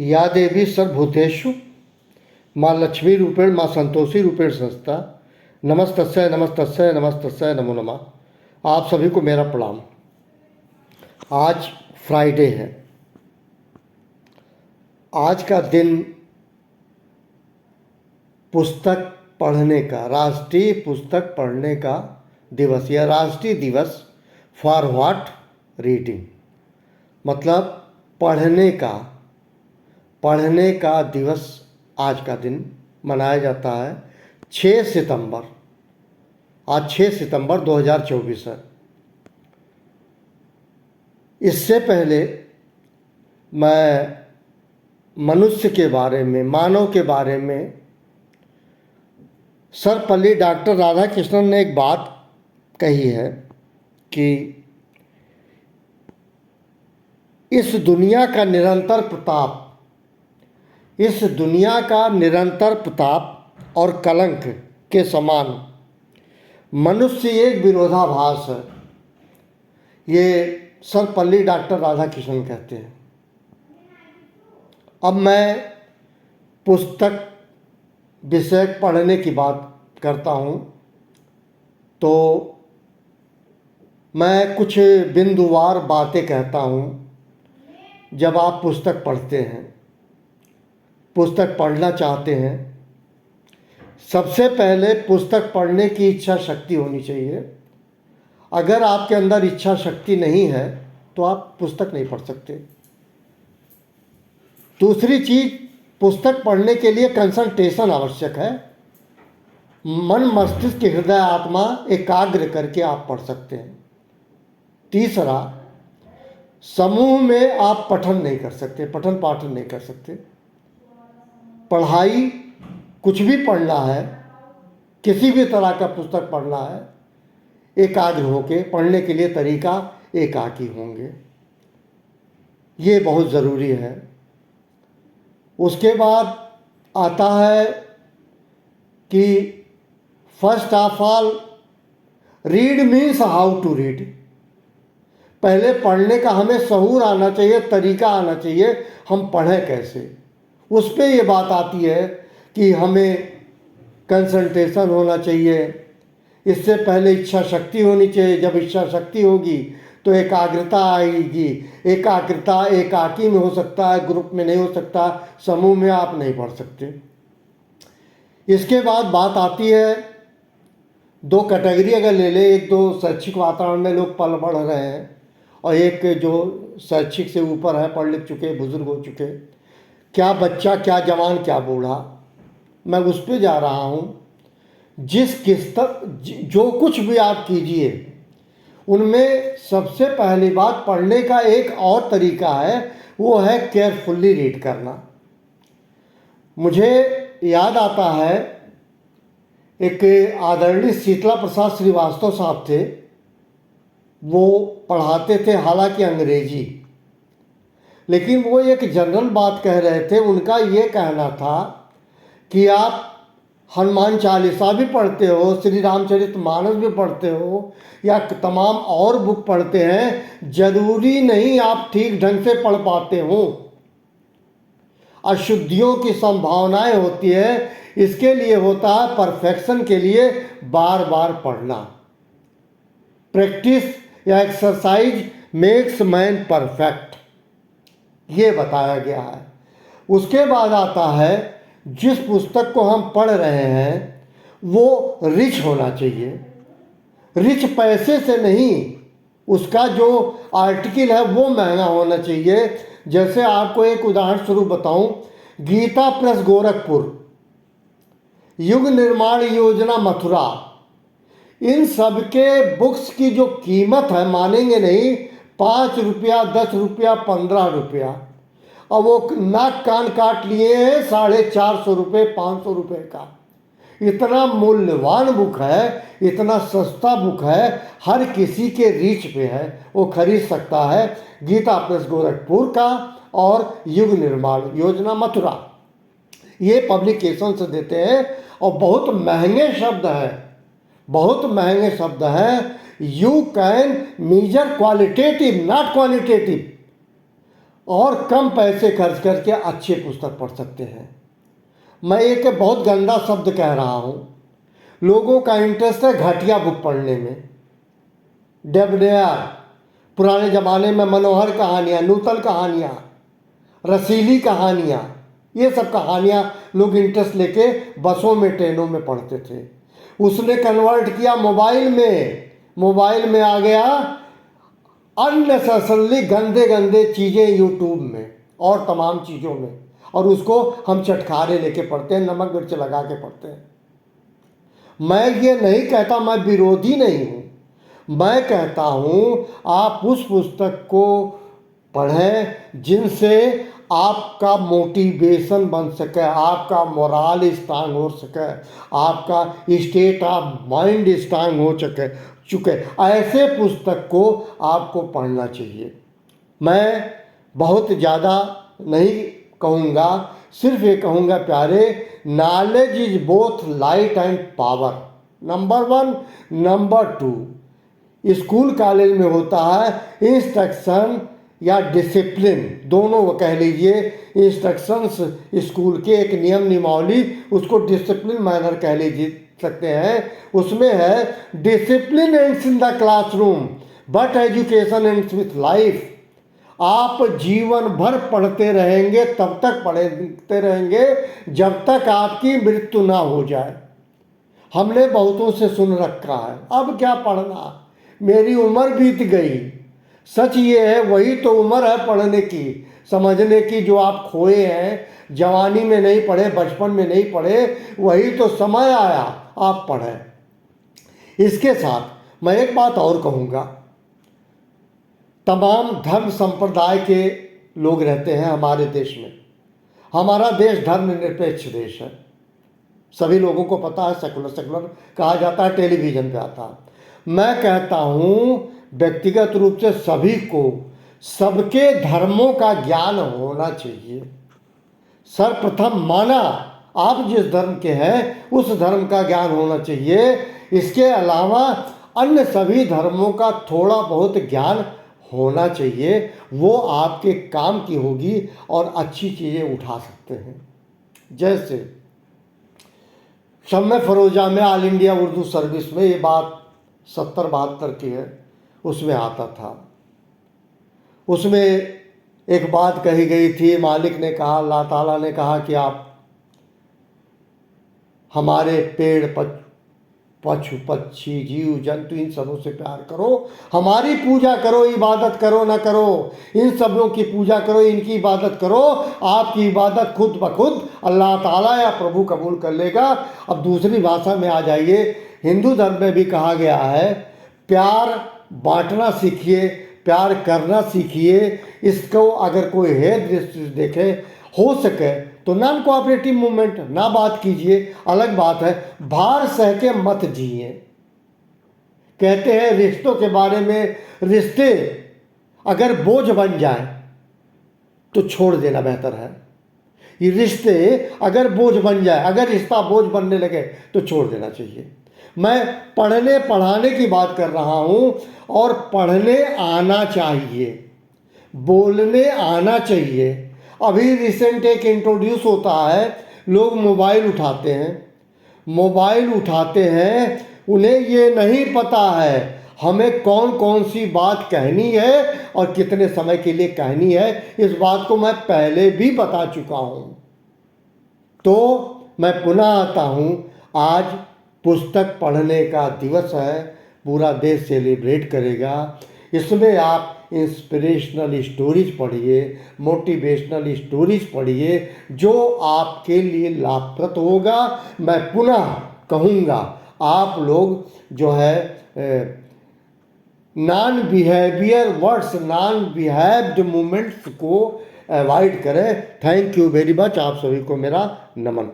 या देवी सर्वभूतेषु माँ लक्ष्मी रूपेण माँ संतोषी रूपेण संस्था। नमस्तस्यै नमस्तस्यै नमस्तस्यै नमो नमः। आप सभी को मेरा प्रणाम। आज फ्राइडे है। आज का दिन पुस्तक पढ़ने का, राष्ट्रीय पुस्तक पढ़ने का दिवस या राष्ट्रीय दिवस फॉर व्हाट रीडिंग, मतलब पढ़ने का दिवस आज का दिन मनाया जाता है 6 सितंबर। आज 6 सितंबर 2024 है। इससे पहले मैं मनुष्य के बारे में, मानव के बारे में सर्वपल्ली डॉक्टर राधाकृष्णन ने एक बात कही है कि इस दुनिया का निरंतर प्रताप और कलंक के समान मनुष्य एक विरोधाभास है। ये सर्वपल्ली डॉक्टर राधाकृष्णन कहते हैं। अब मैं पुस्तक विषय पढ़ने की बात करता हूँ तो मैं कुछ बिंदुवार बातें कहता हूँ। जब आप पुस्तक पढ़ते हैं, पुस्तक पढ़ना चाहते हैं, सबसे पहले पुस्तक पढ़ने की इच्छा शक्ति होनी चाहिए। अगर आपके अंदर इच्छा शक्ति नहीं है तो आप पुस्तक नहीं पढ़ सकते। दूसरी चीज, पुस्तक पढ़ने के लिए कंसंट्रेशन आवश्यक है। मन मस्तिष्क हृदय आत्मा एकाग्र करके आप पढ़ सकते हैं। तीसरा, समूह में आप पठन नहीं कर सकते, पठन पाठन नहीं कर सकते। पढ़ाई कुछ भी पढ़ना है, किसी भी तरह का पुस्तक पढ़ना है, एकाग्र होके पढ़ने के लिए तरीका एकाकी होंगे, ये बहुत ज़रूरी है। उसके बाद आता है कि first of all read means how to read. पहले पढ़ने का हमें शऊर आना चाहिए, तरीका आना चाहिए, हम पढ़ें कैसे। उस पर ये बात आती है कि हमें कंसंट्रेशन होना चाहिए। इससे पहले इच्छा शक्ति होनी चाहिए। जब इच्छा शक्ति होगी तो एकाग्रता आएगी। एकाग्रता एकाकी में हो सकता है, ग्रुप में नहीं हो सकता, समूह में आप नहीं पढ़ सकते। इसके बाद बात आती है, दो कैटेगरी अगर ले ले, एक तो शैक्षिक वातावरण में लोग पल बढ़ रहे हैं और एक जो शैक्षिक से ऊपर है, पढ़ लिख चुके, बुजुर्ग हो चुके। क्या बच्चा, क्या जवान, क्या बूढ़ा, मैं उस पर जा रहा हूँ। जो कुछ भी आप कीजिए, उनमें सबसे पहली बात पढ़ने का एक और तरीका है, वो है केयरफुल्ली रीड करना। मुझे याद आता है, एक आदरणीय शीतला प्रसाद श्रीवास्तव साहब थे। वो पढ़ाते थे हालांकि अंग्रेजी, लेकिन वो एक जनरल बात कह रहे थे। उनका ये कहना था कि आप हनुमान चालीसा भी पढ़ते हो, श्री रामचरितमानस भी पढ़ते हो, या तमाम और बुक पढ़ते हैं, जरूरी नहीं आप ठीक ढंग से पढ़ पाते हो। अशुद्धियों की संभावनाएं होती है। इसके लिए होता है, परफेक्शन के लिए बार बार पढ़ना। प्रैक्टिस या एक्सरसाइज मेक्स मैन परफेक्ट, ये बताया गया है। उसके बाद आता है, जिस पुस्तक को हम पढ़ रहे हैं वो रिच होना चाहिए। रिच पैसे से नहीं, उसका जो आर्टिकल है वो महंगा होना चाहिए। जैसे आपको एक उदाहरण स्वरूप बताऊं, गीता प्रेस गोरखपुर, युग निर्माण योजना मथुरा, इन सब के बुक्स की जो कीमत है, मानेंगे नहीं, 5 रुपया, 10 रुपया, 15 रुपया। और वो नाक कान काट लिए हैं 450 रुपये, 500 रुपये का। इतना मूल्यवान बुक है, इतना सस्ता बुक है, हर किसी के रीच पे है, वो खरीद सकता है। गीता प्रेस गोरखपुर का और युग निर्माण योजना मथुरा, ये पब्लिकेशन से देते हैं। और बहुत महंगे शब्द हैं, बहुत महंगे शब्द हैं। You can measure qualitative not qualitative. और कम पैसे खर्च करके अच्छे पुस्तक पढ़ सकते हैं। मैं एक बहुत गंदा शब्द कह रहा हूँ, लोगों का इंटरेस्ट है घटिया बुक पढ़ने में। डेबडेयर, पुराने ज़माने में मनोहर कहानियाँ, नूतन कहानियाँ, रसीली कहानियाँ, ये सब कहानियाँ लोग इंटरेस्ट लेके बसों में ट्रेनों में पढ़ते थे। उसने कन्वर्ट किया मोबाइल में आ गया अननेसेसरली गंदे गंदे चीज़ें यूट्यूब में और तमाम चीज़ों में, और उसको हम चटखारे लेके पढ़ते हैं, नमक मिर्च लगा के पढ़ते हैं। मैं ये नहीं कहता, मैं विरोधी नहीं हूँ, मैं कहता हूँ आप उस पुस्तक को पढ़ें जिनसे आपका मोटिवेशन बन सके, आपका मोरल स्ट्रांग हो सके, आपका स्टेट ऑफ माइंड स्ट्रांग हो चुके ऐसे पुस्तक को आपको पढ़ना चाहिए। मैं बहुत ज़्यादा नहीं कहूँगा, सिर्फ ये कहूँगा प्यारे, knowledge is both light and power, number 1। Number 2, school college में होता है इंस्ट्रक्शन या डिसिप्लिन, दोनों वो कह लीजिए। इंस्ट्रक्शंस स्कूल के एक नियम नियमावली, उसको डिसिप्लिन मैनर कह लीजिए सकते हैं। उसमें है discipline ends in the classroom but education ends with life. आप जीवन भर पढ़ते रहेंगे, तब तक पढ़ते रहेंगे जब तक आपकी मृत्यु ना हो जाए। हमने बहुतों से सुन रखा है, अब क्या पढ़ना, मेरी उम्र बीत गई। सच ये है, वही तो उम्र है पढ़ने की, समझने की, जो आप खोए हैं, जवानी में नहीं पढ़े, बचपन में नहीं पढ़े, वही तो समय आया आप पढ़ें। इसके साथ मैं एक बात और कहूँगा, तमाम धर्म संप्रदाय के लोग रहते हैं हमारे देश में। हमारा देश धर्मनिरपेक्ष देश है, सभी लोगों को पता है, सेकुलर कहा जाता है, टेलीविज़न पे आता है। मैं कहता हूँ व्यक्तिगत रूप से सभी को सबके धर्मों का ज्ञान होना चाहिए। सर्वप्रथम माना आप जिस धर्म के हैं उस धर्म का ज्ञान होना चाहिए। इसके अलावा अन्य सभी धर्मों का थोड़ा बहुत ज्ञान होना चाहिए, वो आपके काम की होगी और अच्छी चीज़ें उठा सकते हैं। जैसे शम्मे फरोजा में ऑल इंडिया उर्दू सर्विस में ये बात 70-72 की है, उसमें आता था। उसमें एक बात कही गई थी, मालिक ने कहा, अल्लाह ताला ने कहा कि आप हमारे पेड़ पशु पक्षी जीव जंतु इन सबों से प्यार करो, हमारी पूजा करो, इबादत करो ना करो, इन सबों की पूजा करो, इनकी इबादत करो, आपकी इबादत खुद ब खुद अल्लाह ताला या प्रभु कबूल कर लेगा। अब दूसरी भाषा में आ जाइए, हिंदू धर्म में भी कहा गया है प्यार बांटना सीखिए, प्यार करना सीखिए। इसको अगर कोई है दृष्टि देखे, हो सके तो नॉन कोऑपरेटिव मूवमेंट ना बात कीजिए, अलग बात है, भार सह के मत जिए। कहते हैं रिश्तों के बारे में, रिश्ते अगर बोझ बन जाए तो छोड़ देना बेहतर है। ये रिश्ते अगर बोझ बन जाए, अगर रिश्ता बोझ बनने लगे तो छोड़ देना चाहिए। मैं पढ़ने पढ़ाने की बात कर रहा हूँ, और पढ़ने आना चाहिए, बोलने आना चाहिए। अभी रिसेंट एक इंट्रोड्यूस होता है, लोग मोबाइल उठाते हैं, उन्हें ये नहीं पता है हमें कौन कौन सी बात कहनी है और कितने समय के लिए कहनी है। इस बात को मैं पहले भी बता चुका हूँ। तो मैं पुनः आता हूँ, आज पुस्तक पढ़ने का दिवस है, पूरा देश सेलिब्रेट करेगा। इसमें आप इंस्पिरेशनल स्टोरीज पढ़िए, मोटिवेशनल स्टोरीज पढ़िए, जो आपके लिए लाभप्रद होगा। मैं पुनः कहूँगा, आप लोग जो है non behaviour words, non behaved movements को अवॉइड करें। थैंक यू वेरी मच, आप सभी को मेरा नमन।